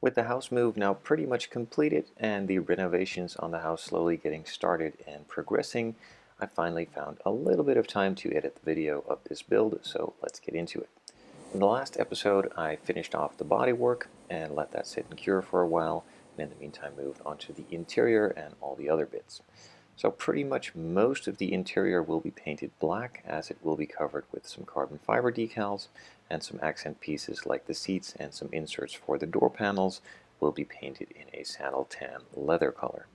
With the house move now pretty much completed and the renovations on the house slowly getting started and progressing, I finally found a little bit of time to edit the video of this build, so let's get into it. In the last episode, I finished off the bodywork and let that sit and cure for a while, and in the meantime moved on to the interior and all the other bits. So pretty much most of the interior will be painted black, as it will be covered with some carbon fiber decals, and some accent pieces like the seats and some inserts for the door panels will be painted in a saddle tan leather color.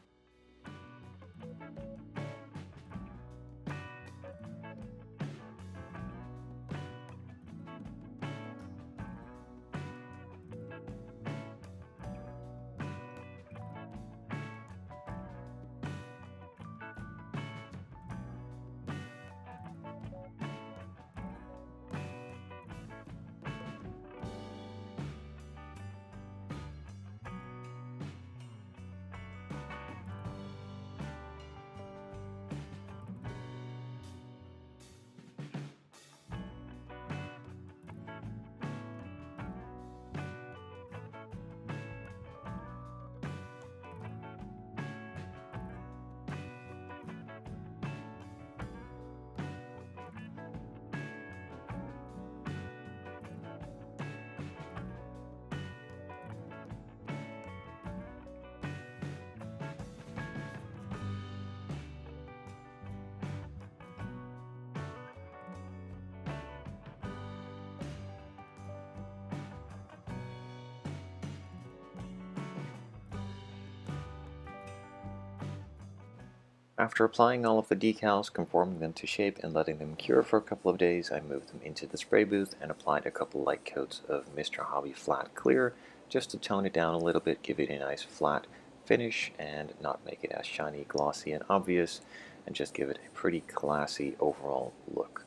After applying all of the decals, conforming them to shape and letting them cure for a couple of days, I moved them into the spray booth and applied a couple light coats of Mr. Hobby Flat Clear just to tone it down a little bit, give it a nice flat finish and not make it as shiny, glossy, and obvious, and just give it a pretty classy overall look.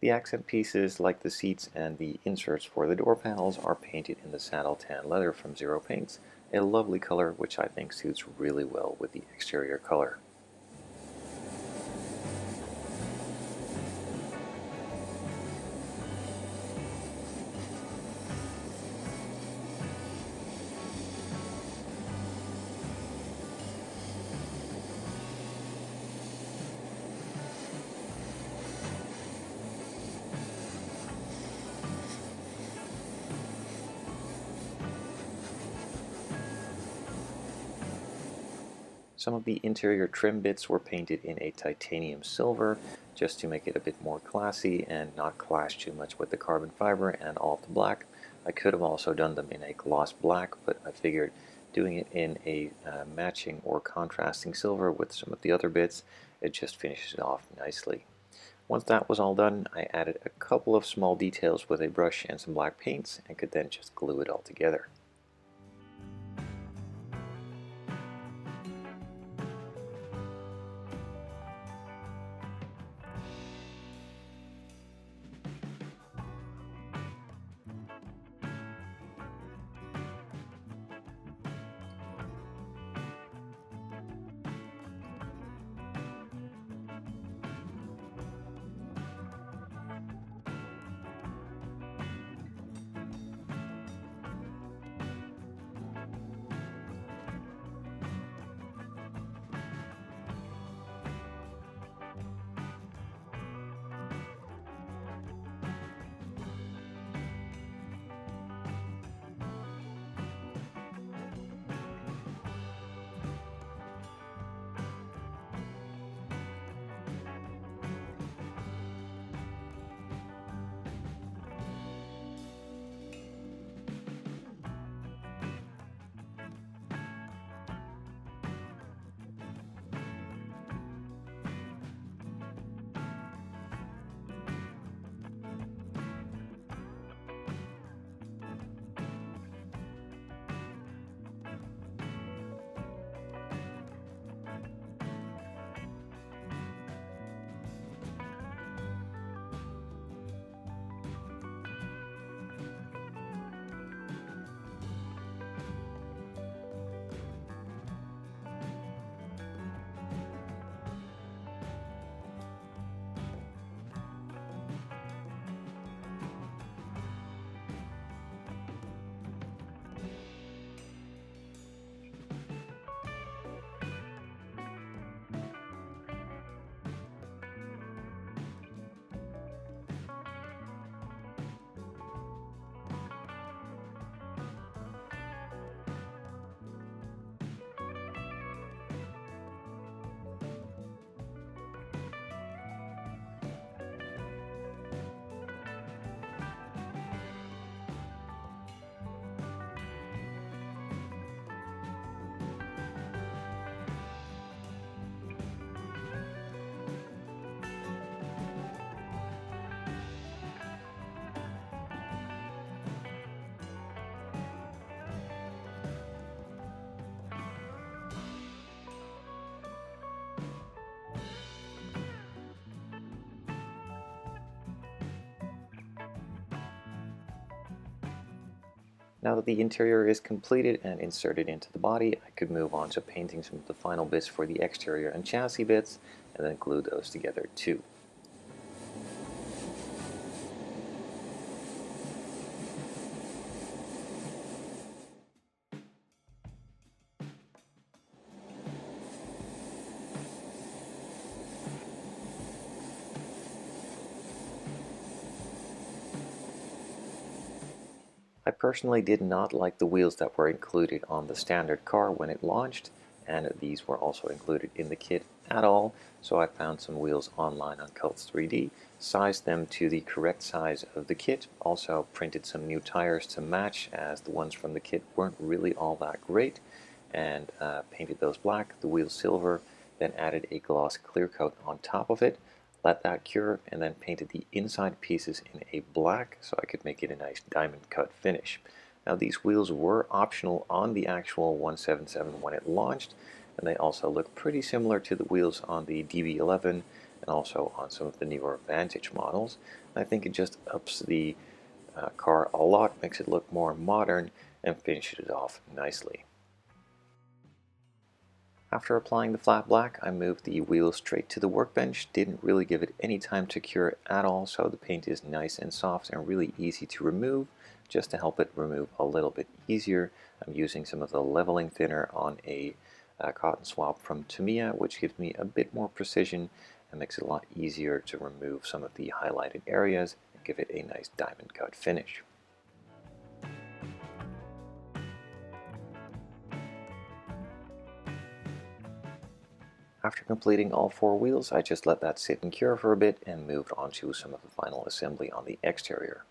The accent pieces, like the seats and the inserts for the door panels, are painted in the saddle tan leather from Zero Paints, a lovely color which I think suits really well with the exterior color. Some of the interior trim bits were painted in a titanium silver just to make it a bit more classy and not clash too much with the carbon fiber and all of the black. I could have also done them in a gloss black, but I figured doing it in a matching or contrasting silver with some of the other bits, it just finishes it off nicely. Once that was all done, I added a couple of small details with a brush and some black paints and could then just glue it all together. Now that the interior is completed and inserted into the body, I could move on to painting some of the final bits for the exterior and chassis bits, and then glue those together too. I personally did not like the wheels that were included on the standard car when it launched, and these were also included in the kit at all, so I found some wheels online on Cults 3D, sized them to the correct size of the kit, also printed some new tires to match as the ones from the kit weren't really all that great, and painted those black, the wheels silver, then added a gloss clear coat on top of it, let that cure, and then painted the inside pieces in a black so I could make it a nice diamond cut finish. Now these wheels were optional on the actual 177 when it launched, and they also look pretty similar to the wheels on the DB11 and also on some of the newer Vantage models. And I think it just ups the car a lot, makes it look more modern, and finishes it off nicely. After applying the flat black, I moved the wheel straight to the workbench, didn't really give it any time to cure at all, so the paint is nice and soft and really easy to remove. Just to help it remove a little bit easier, I'm using some of the leveling thinner on a cotton swab from Tamiya, which gives me a bit more precision and makes it a lot easier to remove some of the highlighted areas and give it a nice diamond cut finish. After completing all 4 wheels, I just let that sit and cure for a bit and moved on to some of the final assembly on the exterior.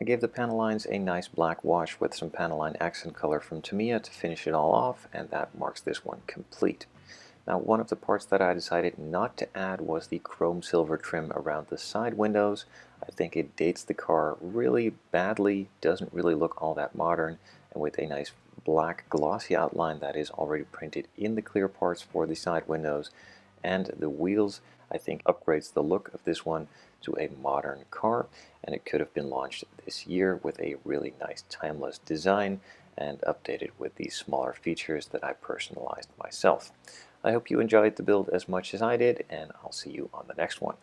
I gave the panel lines a nice black wash with some Panelline accent color from Tamiya to finish it all off, and that marks this one complete. Now, one of the parts that I decided not to add was the chrome silver trim around the side windows. I think it dates the car really badly, doesn't really look all that modern, and with a nice black glossy outline that is already printed in the clear parts for the side windows and the wheels, I think upgrades the look of this one to a modern car, and it could have been launched this year with a really nice timeless design and updated with these smaller features that I personalized myself. I hope you enjoyed the build as much as I did, and I'll see you on the next one.